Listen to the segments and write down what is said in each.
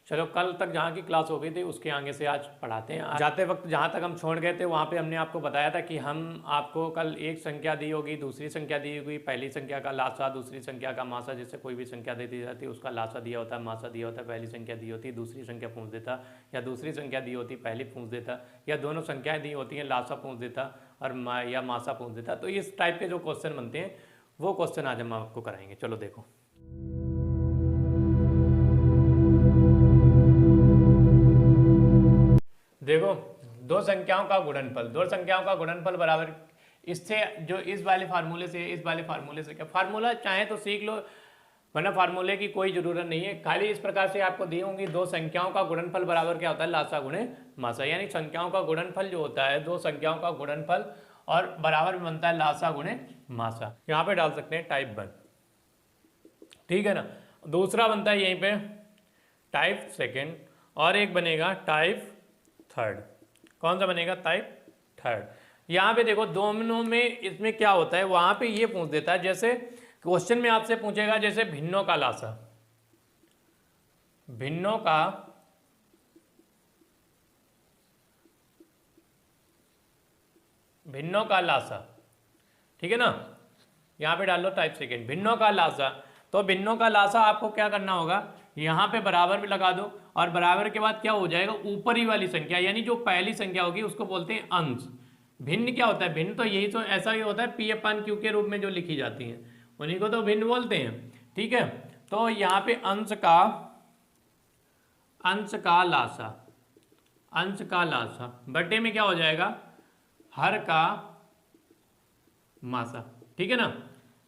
चलो कल तक जहाँ की क्लास हो गई थी उसके आगे से आज पढ़ाते हैं। जाते वक्त जहाँ तक हम छोड़ गए थे वहाँ पे हमने आपको बताया था कि हम आपको कल एक संख्या दी होगी, दूसरी संख्या दी होगी, पहली संख्या का लासा, दूसरी संख्या का मासा, जैसे कोई भी संख्या दे दी जाती है उसका लासा दिया होता है, मासा दिया होता है, पहली संख्या दी होती है, दूसरी संख्या पूछ देता, या दूसरी संख्या दी होती पहली पूछ देता, या दोनों संख्याएँ दी होती हैं लासा पूछ देता और या मासा पूछ देता। तो इस टाइप के जो क्वेश्चन बनते हैं वो क्वेश्चन आज हम आपको कराएंगे। चलो देखो, देखो दो संख्याओं का गुणनफल, दो संख्याओं का गुणनफल बराबर, इससे जो इस वाले फार्मूले से इस वाले फार्मूले से क्या, फार्मूला चाहे तो सीख लो वरना फार्मूले की कोई जरूरत नहीं है। खाली इस प्रकार से आपको दी होंगी, दो संख्याओं का गुणनफल बराबर क्या होता है, लासा गुणे मासा, यानी संख्याओं का गुणनफल जो होता है, दो संख्याओं का गुणनफल और बराबर बनता है लासा गुणे मासा। यहाँ पे डाल सकते हैं टाइप 1, ठीक है ना। दूसरा बनता है यहीं पे टाइप 2 और एक बनेगा टाइप 3। कौन सा बनेगा, टाइप 3। यहाँ पे देखो दोनों में इसमें क्या होता है, वहां पे ये पूछ देता है, जैसे क्वेश्चन में आपसे पूछेगा जैसे भिन्नों का लासा, भिन्नों का लासा, ठीक है ना। यहाँ पे डाल लो टाइप 2 भिन्नों का लासा। तो भिन्नों का लासा आपको क्या करना होगा, यहाँ पे बराबर भी लगा दो और बराबर के बाद क्या हो जाएगा, ऊपरी वाली संख्या यानी जो पहली संख्या होगी उसको बोलते हैं अंश। भिन्न क्या होता है, भिन्न तो यही तो ऐसा ही होता है P/Q के रूप में जो लिखी जाती हैं उन्हीं को तो भिन्न बोलते हैं, ठीक है। तो यहाँ पे अंश का लासा, अंश का लासा बटे में क्या हो जाएगा, हर का मासा, ठीक है ना।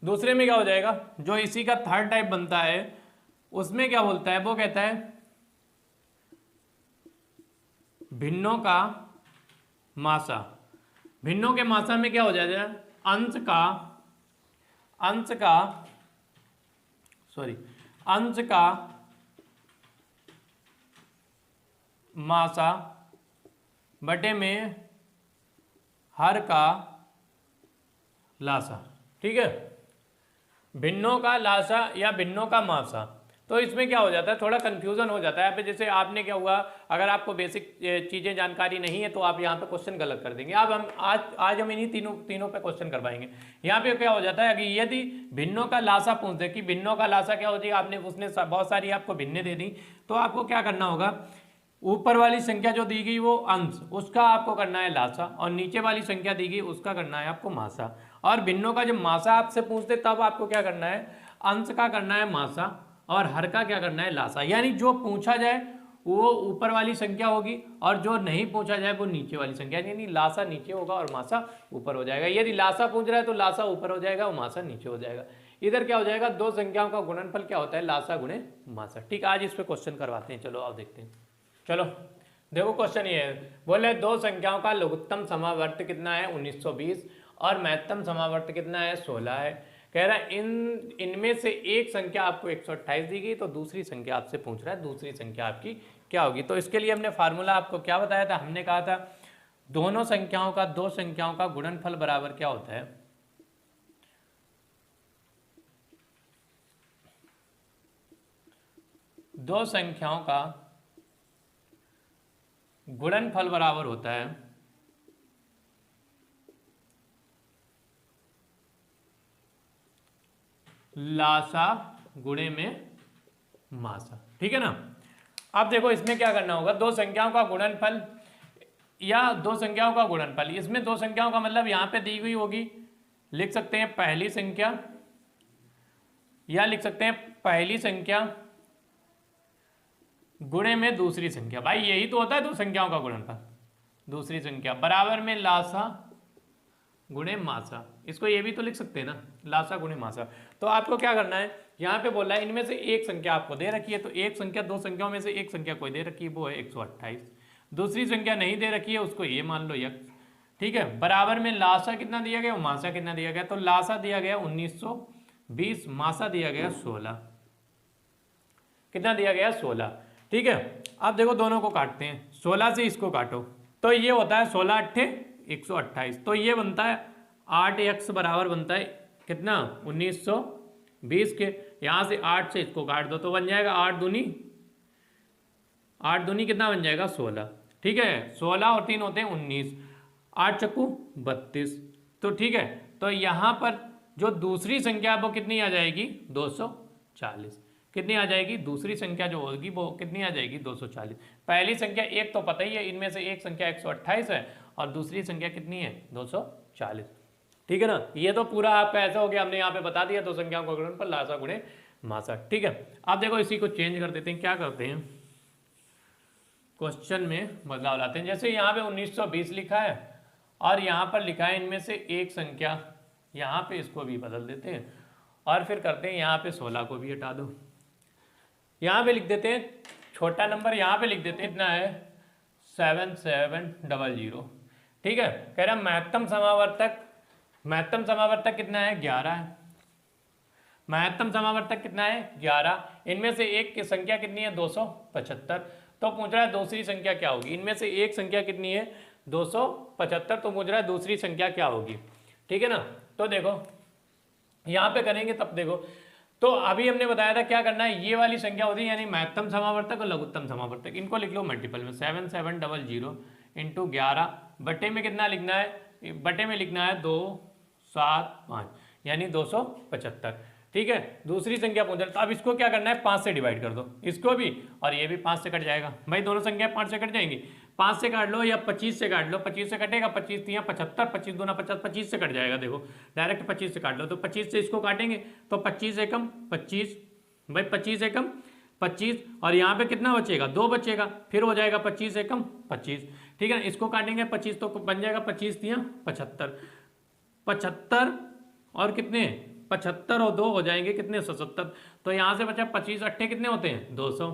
दूसरे में क्या हो जाएगा, जो इसी का थर्ड टाइप बनता है उसमें क्या बोलता है, वो कहता है भिन्नों का मासा। भिन्नों के मासा में क्या हो जाएगा, अंश का मासा बटे में हर का लासा, ठीक है। भिन्नों का लासा या भिन्नों का मासा, तो इसमें क्या हो जाता है, थोड़ा कंफ्यूजन हो जाता है। पे जैसे आपने क्या हुआ, अगर आपको बेसिक चीज़ें जानकारी नहीं है तो आप यहाँ पे क्वेश्चन गलत कर देंगे। अब हम आज हम इन्हीं तीनों पे क्वेश्चन करवाएंगे। यहाँ पे क्या हो जाता है कि यदि भिन्नों का लासा पूछ दे कि भिन्नों का लासा क्या हो जाएगा, आपने उसने बहुत सारी आपको भिन्ने दे दी, तो आपको क्या करना होगा, ऊपर वाली संख्या जो दी गई वो अंश, उसका आपको करना है लासा, और नीचे वाली संख्या दी गई उसका करना है आपको मासा। और भिन्नों का जब मासा आपसे पूछते तब आपको क्या करना है, अंश का करना है मासा और हर का क्या करना है लासा। यानी जो पूछा जाए वो ऊपर वाली संख्या होगी और जो नहीं पूछा जाए वो नीचे वाली संख्या, यानी लासा नीचे होगा और मासा ऊपर हो जाएगा। यदि लासा पूछ रहा है तो लासा ऊपर हो जाएगा और मासा नीचे हो जाएगा। इधर क्या हो जाएगा, दो संख्याओं का गुणनफल क्या होता है, लासा गुणे मासा। ठीक, आज इस पे क्वेश्चन करवाते हैं। चलो आओ देखते हैं। चलो देखो क्वेश्चन ये है, बोले दो संख्याओं का लघुत्तम समावर्त कितना है 1920 और महत्तम समावर्त कितना है 16 है। कह रहा है इनमें से एक संख्या आपको 128 दी गई, तो दूसरी संख्या आपसे पूछ रहा है दूसरी संख्या आपकी क्या होगी। तो इसके लिए हमने फार्मूला आपको क्या बताया था, हमने कहा था दोनों संख्याओं का दो संख्याओं का गुणनफल बराबर क्या होता है, दो संख्याओं का गुणनफल बराबर होता है लासा गुणे में मासा, ठीक है ना। अब देखो इसमें क्या करना होगा, दो संख्याओं का गुणनफल या दो संख्याओं का गुणनफल, इसमें दो संख्याओं का मतलब यहां पे दी हुई होगी, लिख सकते हैं पहली संख्या या लिख सकते हैं पहली संख्या गुणे में दूसरी संख्या। भाई यही तो होता है दो संख्याओं का गुणनफल, दूसरी संख्या बराबर में लासा गुणे मासा। इसको ये भी तो लिख सकते हैं ना, लासा गुणे मासा। तो आपको क्या करना है, यहाँ पे बोल रहा है इनमें से एक संख्या आपको दे रखी है, तो एक संख्या दो संख्याओं में से एक संख्या कोई दे रखी है, वो है 128। दूसरी संख्या नहीं दे रखी है, उसको ये मान लो यक्स, ठीक है। बराबर में लासा कितना दिया गया, मासा कितना दिया गया, तो लासा दिया गया 1920, मासा दिया गया 16, कितना दिया गया 16, ठीक है। अब देखो दोनों को काटते हैं, 16 से इसको काटो तो ये होता है 16 अट्ठे 128, तो ये बनता है 8x बराबर बनता है कितना 1920 के। यहाँ से 8 से इसको काट दो तो बन जाएगा 8 दूनी 8 दूनी कितना बन जाएगा 16, ठीक है, 16 और 3 होते हैं 19, 8 चक्कू 32। तो ठीक है, तो यहाँ पर जो दूसरी संख्या वो कितनी आ जाएगी 240। कितनी आ जाएगी दूसरी संख्या जो होगी वो कितनी आ जाएगी 240। पहली संख्या एक तो पता ही है, इनमें से एक संख्या 128 है और दूसरी संख्या कितनी है 240, ठीक है ना। ये तो पूरा आपका ऐसा हो गया, हमने यहाँ पे बता दिया दो संख्याओं को गुणन पर लासा गुणे मासा, ठीक है। अब देखो इसी को चेंज कर देते हैं, क्या करते हैं क्वेश्चन में बदलाव लाते हैं। जैसे यहाँ पे 1920 लिखा है और यहाँ पर लिखा है इनमें से एक संख्या, यहाँ पे इसको भी बदल देते हैं और फिर करते हैं यहाँ पे 16 को भी हटा दो, यहाँ पे लिख देते हैं छोटा नंबर, यहाँ पे लिख देते हैं इतना है 7700, ठीक है। कह रहा महत्तम समावर्तक, महत्तम समावर्तक कितना है 11 है, महत्तम समावर्तक कितना है 11, इनमें से एक की संख्या कितनी है 275। तो पूछ रहा है दूसरी संख्या क्या होगी, इनमें से एक संख्या कितनी है 275, तो पूछ रहा है दूसरी संख्या क्या होगी, ठीक है ना। तो देखो यहाँ पे करेंगे तब देखो, तो अभी हमने बताया था क्या करना है, ये वाली संख्या होती है यानी महत्तम समावर्तक और लघुत्तम समावर्तक, इनको लिख लो मल्टीपल में 7700 इंटू 11 बटे में कितना लिखना है, बटे में लिखना है 275 यानी 275, ठीक है। दूसरी संख्या पूछ रहा, अब इसको क्या करना है 5 से डिवाइड कर दो, इसको भी और ये भी 5 से कट जाएगा, भाई दोनों संख्या 5 से कट जाएंगी, 5 से काट लो या 25 से काट लो, 25 से कटेगा 25 3 75, 25 दूना 50, 25 से कट जाएगा, देखो डायरेक्ट 25 से काट लो, तो 25 से इसको काटेंगे तो 25 एकम 25, भाई 25 एकम 25 और यहाँ पे कितना बचेगा 2 बचेगा, फिर हो जाएगा 25 एकम 25, ठीक है। इसको काटेंगे 25 तो बन जाएगा 25 3 75, 75 और कितने 75 और 2 हो जाएंगे कितने 77, तो यहाँ से बचा 25 अट्ठे कितने होते हैं 200,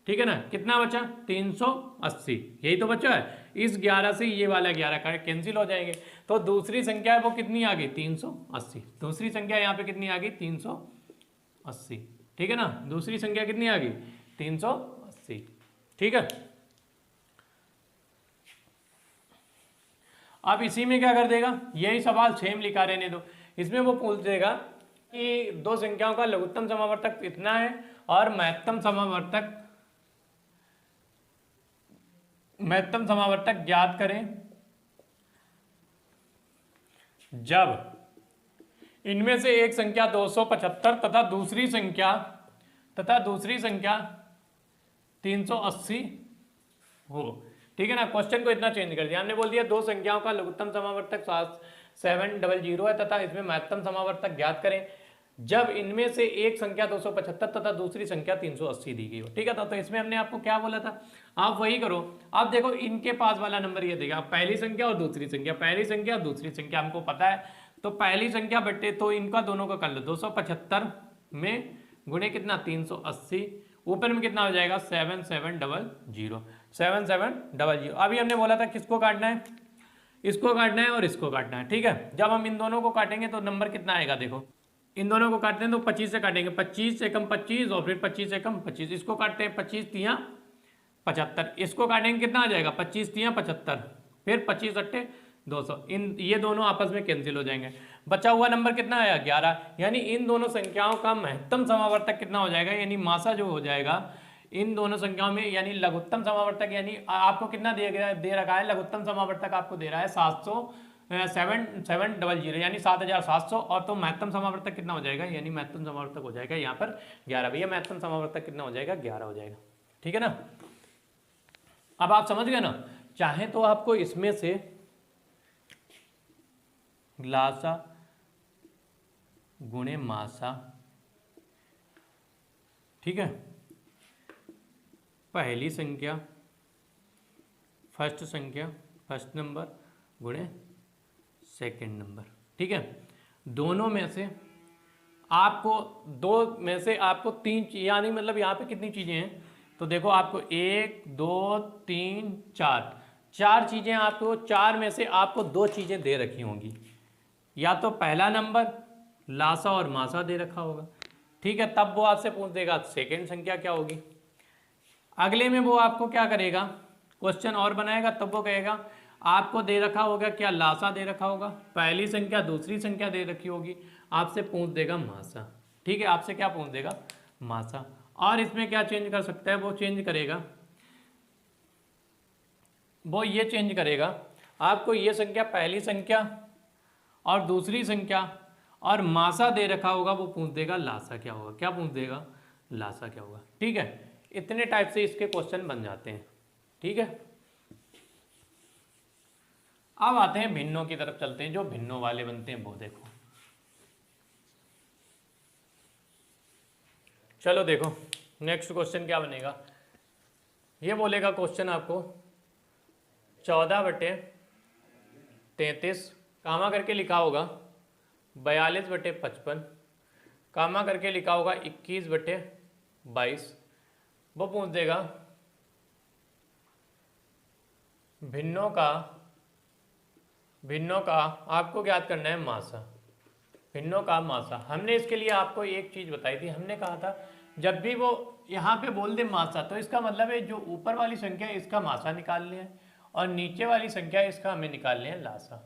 ठीक है ना। कितना बचा 380, यही तो बचा है। इस 11 से ये वाला 11 कैंसिल हो जाएंगे, तो दूसरी संख्या है वो कितनी आ गई 380, दूसरी संख्या यहाँ पे कितनी आ गई 380, ठीक है ना। दूसरी संख्या कितनी आ गई 380, ठीक है। अब इसी में क्या कर देगा, यही सवाल सेम लिखा रहने दो, इसमें वो पूछ देगा कि दो संख्याओं का लघुत्तम समावर्तक इतना है और महत्तम समावर्तक ज्ञात करें जब इनमें से एक संख्या 275 तथा दूसरी संख्या 380 हो, ठीक है ना। क्वेश्चन को इतना चेंज कर दिया हमने, बोल दिया दो संख्याओं का लघुत्तम समावर्तक 700 है तथा इसमें महत्तम समावर्तक ज्ञात करें जब इनमें से एक संख्या 275 तथा दूसरी संख्या 380 दी गई हो, ठीक है। तो इसमें हमने आपको क्या बोला था, आप वही करो। अब देखो इनके पास वाला नंबर ये देगा, पहली संख्या और दूसरी संख्या, पहली संख्या और दूसरी संख्या हमको पता है, तो पहली संख्या बटे तो इनका दोनों का कर लो 275 में गुणे कितना 380, ऊपर में कितना हो जाएगा 7700। अभी हमने बोला था किसको काटना है, इसको काटना है और इसको काटना है, ठीक है। जब हम इन दोनों को काटेंगे तो नंबर कितना आएगा, देखो इन दोनों को काटते हैं तो 25 से काटेंगे, 25 से कम 25 और फिर 25 से कम 25, इसको काटते हैं 25 3 75, इसको काटेंगे कितना आ जाएगा 25 3 75, फिर 25 अट्ठे 200, इन ये दोनों आपस में कैंसिल हो जाएंगे, बचा हुआ नंबर कितना आया 11, यानी इन दोनों संख्याओं का महत्तम समावर्तक कितना हो जाएगा, यानी मासा जो हो जाएगा इन दोनों संख्याओं में, यानी लघुत्तम समावर्तक, यानी आपको कितना दे रखा है, लघुत्तम समावर्तक आपको दे रहा है 700 यानी 7700, और तो महत्तम समावर्तक कितना हो जाएगा, यानी महत्तम समावर्तक हो जाएगा यहाँ पर 11, भैया महत्तम समावर्तक कितना हो जाएगा 11 हो जाएगा, ठीक है ना। अब आप समझ गए ना, चाहे तो आपको इसमें से लासा गुणे मासा, ठीक है, पहली संख्या फर्स्ट नंबर गुणे सेकंड नंबर, ठीक है। दोनों में से आपको दो में से आपको तीन, यानी मतलब यहाँ पे कितनी चीजें हैं, तो देखो आपको 1 2 3 4 चीजें, आपको 4 में से आपको 2 चीजें दे रखी होंगी, या तो पहला नंबर लासा और मासा दे रखा होगा, ठीक है। तब वो आपसे पूछ देगा सेकंड संख्या क्या होगी, अगले में वो आपको क्या करेगा क्वेश्चन और बनाएगा, तब वो कहेगा आपको दे रखा होगा क्या, लासा दे रखा होगा, पहली संख्या दूसरी संख्या दे रखी होगी, आपसे पूछ देगा मासा, ठीक है, आपसे क्या पूछ देगा मासा। और इसमें क्या चेंज कर सकता है, वो चेंज करेगा वो ये चेंज करेगा, आपको ये संख्या, पहली संख्या और दूसरी संख्या और मासा दे रखा होगा, वो पूछ देगा लासा क्या होगा। क्या पूछ देगा? लासा क्या होगा। ठीक है, इतने टाइप से इसके क्वेश्चन बन जाते हैं। ठीक है, अब आते हैं भिन्नों की तरफ, चलते हैं। जो भिन्नों वाले बनते हैं वो देखो, चलो देखो नेक्स्ट क्वेश्चन क्या बनेगा। ये बोलेगा क्वेश्चन आपको 14/33 कामा करके लिखा होगा 42/55, कामा करके लिखा होगा 21/22। वो पूछ देगा भिन्नों का आपको ज्ञात करना है मासा। भिन्नों का मासा, हमने इसके लिए आपको एक चीज़ बताई थी। हमने कहा था जब भी वो यहाँ पे बोल दे मासा, तो इसका मतलब है जो ऊपर वाली संख्या है इसका मासा निकालने है और नीचे वाली संख्या है इसका हमें निकालने है लासा।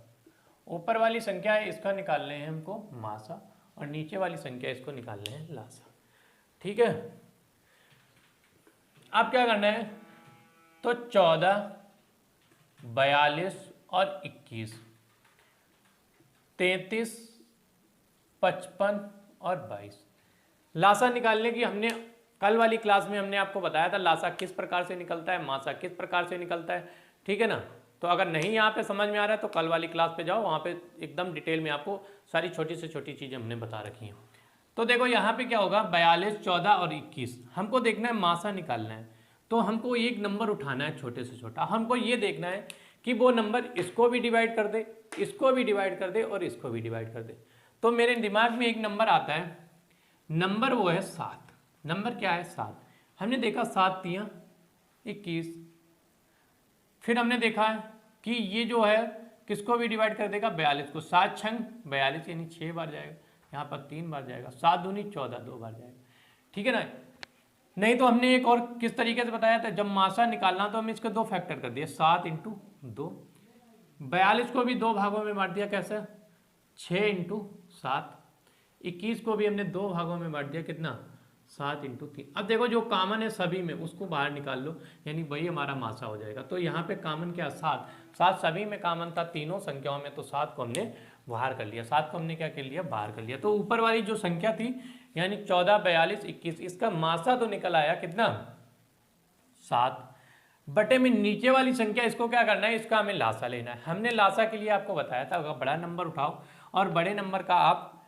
ऊपर वाली संख्या है इसका निकालने हैं हमको मासा और नीचे वाली संख्या इसको निकालने है लासा। ठीक है, अब क्या करना है, तो 14, 42 और 21, 33, 55 और 22 लासा निकालने की हमने कल वाली क्लास में हमने आपको बताया था लासा किस प्रकार से निकलता है, मासा किस प्रकार से निकलता है। ठीक है ना, तो अगर नहीं यहाँ पे समझ में आ रहा है तो कल वाली क्लास पे जाओ, वहाँ पे एकदम डिटेल में आपको सारी छोटी से छोटी चीज़ें हमने बता रखी हैं। तो देखो यहाँ पे क्या होगा, 42, 14 और 21 हमको देखना है, मासा निकालना है। तो हमको एक नंबर उठाना है छोटे से छोटा, हमको ये देखना है कि वो नंबर इसको भी डिवाइड कर दे, इसको भी डिवाइड कर दे और इसको भी डिवाइड कर दे। तो मेरे दिमाग में एक नंबर आता है, नंबर वो है 7। नंबर क्या है? 7। हमने देखा 7 तियां 21। फिर हमने देखा है कि ये जो है किसको भी डिवाइड कर देगा, 42 को। 7 छंग 42 यानी 6 बार जाएगा, यहाँ पर 3 बार जाएगा। 7 दूनी 14, 2 बार जाएगा। ठीक है ना। नहीं तो हमने एक और किस तरीके से बताया था, जब मासा निकालना तो हमने इसके 2 फैक्टर कर दिए, 7 × 2। 42 को भी 2 भागों में बांट दिया, कैसे? 6 × 7। 21 को भी हमने 2 भागों में बांट दिया, कितना? 7 × 3। अब देखो जो कॉमन है सभी में उसको बाहर निकाल लो, यानी वही हमारा मासा हो जाएगा। तो यहाँ पे कॉमन क्या? 7। 7 सभी में कॉमन था, तीनों संख्याओं में, तो 7 को हमने बाहर कर लिया। 7 को हमने क्या कर लिया? बाहर कर लिया। तो ऊपर वाली जो संख्या थी यानी 14, 42, 21, इसका मासा तो निकल आया कितना? 7 बटे में नीचे वाली संख्या, इसको क्या करना है? इसका हमें लासा लेना है। हमने लासा के लिए आपको बताया था, अगर बड़ा नंबर उठाओ और बड़े नंबर का आप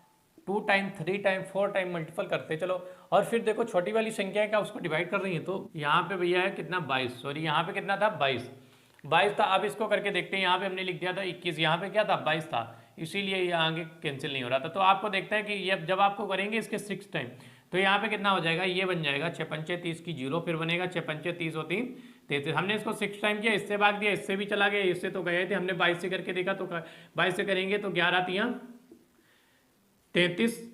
2 टाइम 3 टाइम 4 टाइम मल्टीपल करते चलो, और फिर देखो छोटी वाली संख्या है क्या, उसको डिवाइड कर रही है। तो यहाँ पे भैया है कितना? 22। सॉरी, यहाँ पे कितना था? 22 था। अब इसको करके देखते हैं, यहाँ पे हमने लिख दिया था 21, यहाँ पे क्या था? 22 था, इसीलिए ये आगे कैंसिल नहीं हो रहा था। तो आपको देखता है कि ये जब आपको करेंगे इसके 6 टाइम, तो यहाँ पे कितना हो जाएगा? ये बन जाएगा 6 पंचे 30 की 0, फिर बनेगा 6 पंचे 30 और 3 33। हमने इसको 6 टाइम किया, इससे भाग दिया, इससे भी चला गया, इससे तो गए थे। हमने 22 से करके देखा, तो 22 से करेंगे तो 11 तियां 33,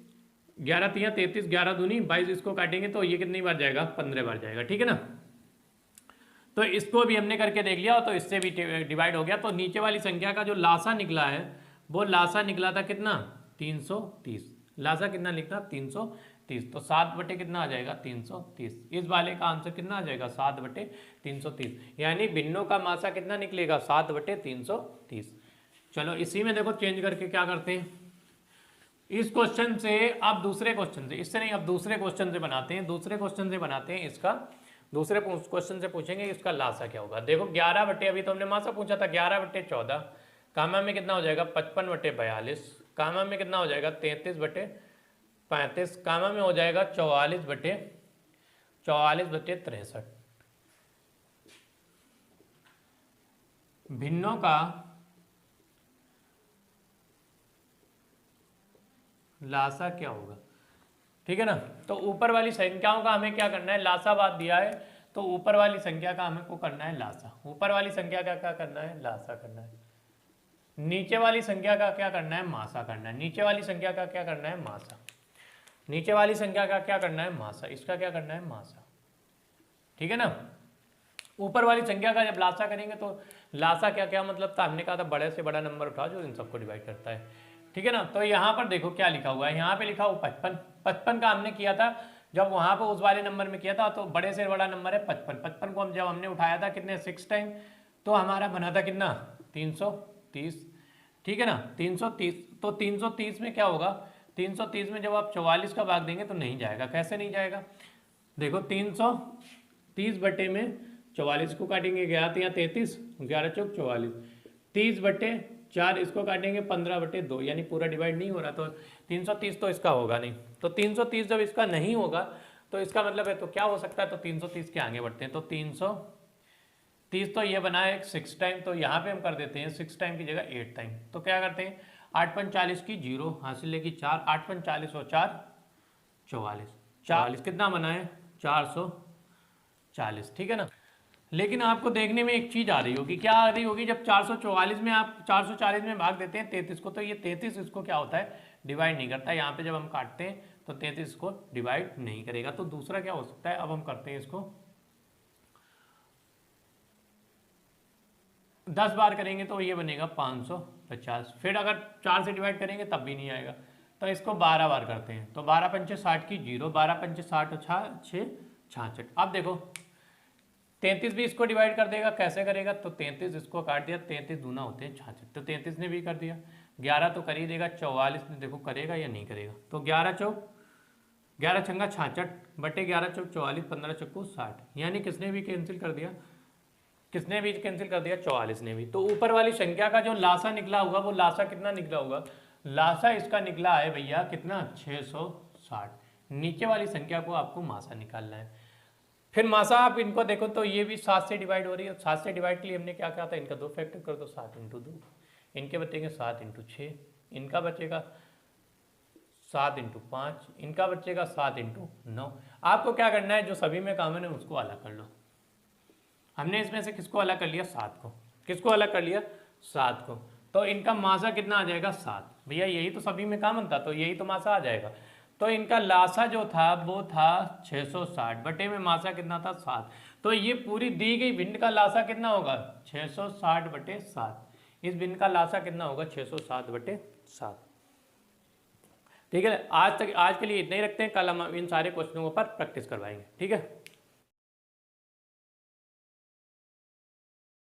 11 तियां 33, 11 दूनी 22, इसको काटेंगे तो ये कितनी बार जाएगा? 15 बार जाएगा। ठीक है ना। तो इसको भी हमने करके देख लिया, तो इससे भी डिवाइड हो गया। तो नीचे वाली संख्या का जो लासा निकला है, वो लासा निकला था कितना? 330। लासा कितना निकला? 330। तो 7 बटे कितना आ जाएगा? 330। इस वाले का आंसर कितना आ जाएगा? 7 बटे 330। यानी भिन्नों का मासा कितना निकलेगा? 7 बटे 330। चलो इसी में देखो चेंज करके क्या करते हैं, इस क्वेश्चन से आप दूसरे क्वेश्चन से, इससे नहीं, अब दूसरे क्वेश्चन से बनाते हैं। दूसरे क्वेश्चन से बनाते हैं इसका, दूसरे क्वेश्चन से पूछेंगे इसका लासा क्या होगा। देखो 11 बटे, अभी तो हमने मासा पूछा था, 11 बटे 14, कामा में कितना हो जाएगा? 55 बटे 42, कामा में कितना हो जाएगा? 33 बटे 35, कामा में हो जाएगा 44 बटे 63। भिन्नों का लासा क्या होगा? ठीक है ना। तो ऊपर वाली संख्याओं का हमें क्या करना है? लासा बात दिया है, तो ऊपर वाली संख्या का हमें को करना है लासा। ऊपर वाली संख्या का क्या करना है? लासा करना है। नीचे वाली संख्या का क्या करना है? मासा करना है। नीचे वाली संख्या का क्या करना है? मासा। नीचे वाली संख्या का क्या करना है? मासा। इसका क्या करना है? मासा। ठीक है ना। ऊपर वाली संख्या का जब लासा करेंगे तो लासा क्या क्या मतलब था, हमने कहा था बड़े से बड़ा नंबर उठाओ जो इन सबको डिवाइड करता है। ठीक है ना। तो यहाँ पर देखो क्या लिखा हुआ है, यहाँ पे लिखा हुआ 55। 55 का हमने किया था जब वहाँ पर उस वाले नंबर में किया था, तो बड़े से बड़ा नंबर है 55। 55 को हम जब हमने उठाया था कितने? 6 टाइम, तो हमारा बना था कितना 330, ठीक है ना 330। तो 330 में क्या होगा, 330 में जब आप 44 का भाग देंगे तो नहीं जाएगा। कैसे नहीं जाएगा, देखो 330 बटे में 44 को काटेंगे, 11 या 33, 11 चौक 44, 30 बटे 4 इसको काटेंगे 15 बटे 2, यानी पूरा डिवाइड नहीं हो रहा, तो 330 तो इसका होगा नहीं। तो 330 जब इसका नहीं होगा तो इसका मतलब है तो क्या हो सकता है, तो 330 के आगे बढ़ते हैं। तो 330 तो ये बना है 6 टाइम, तो यहाँ पे हम कर देते हैं 6 टाइम की जगह 8 टाइम। तो क्या करते हैं 8 5 40 की 0 हासिल लेगी 4, 8 5 40 और 4 44, 44 कितना बना है 440, ठीक है ना। लेकिन आपको देखने में एक चीज़ आ रही होगी, क्या आ रही होगी, जब 444 में आप 440 में भाग देते हैं 33 को, तो ये 33 इसको क्या होता है डिवाइड नहीं करता। यहाँ पे जब हम काटते हैं तो 33 को डिवाइड नहीं करेगा। तो दूसरा क्या हो सकता है, अब हम करते हैं इसको 10 बार करेंगे तो ये बनेगा 550। फिर अगर 4 से डिवाइड करेंगे तब भी नहीं आएगा, तो इसको 12 बार करते हैं। तो 12 पंचे 60 की 0, 12 पंचे 60 और 6 66। अब देखो 33 भी इसको डिवाइड कर देगा, कैसे करेगा, तो 33 इसको काट दिया, 33 दूना होते हैं 66, तो 33 ने भी कर दिया, 11 तो कर ही देगा, 44 ने देखो करेगा या नहीं करेगा। तो 11 चौक 11 छंगा 66 बटे 11 चौक 44, 15 चक्कू 60, यानी किसने भी कैंसिल कर दिया, किसने भी कैंसिल कर दिया 44 ने भी। तो ऊपर वाली संख्या का जो लासा निकला होगा वो लासा कितना निकला होगा, लासा इसका निकला है भैया कितना 660। नीचे वाली संख्या को आपको मासा निकालना है। फिर मासा आप इनको देखो तो ये भी 7 से डिवाइड हो रही है। 7 से डिवाइड के लिए हमने क्या कहा था, इनका 2 फैक्टर कर दो, 7 × 2, इनके बचेंगे 7 × 6, इनका बचेगा 7 × 5, इनका बचेगा 7 × 9। आपको क्या करना है, जो सभी में कॉमन है उसको अलग कर लो। हमने इसमें से किसको अलग कर लिया, 7 को। किसको अलग कर लिया, 7 को। तो इनका मासा कितना आ जाएगा 7, भैया यही तो सभी में कॉमन था, तो यही तो मासा आ जाएगा। तो इनका लासा जो था वो था 660 बटे में मासा कितना था 7। तो ये पूरी दी गई भिंड का लासा कितना होगा 660 बटे 7। इस भिंड का लासा कितना होगा 660 बटे 7। ठीक है, आज के लिए इतना ही रखते हैं, कल हम इन सारे क्वेश्चनों पर प्रैक्टिस करवाएंगे। ठीक है।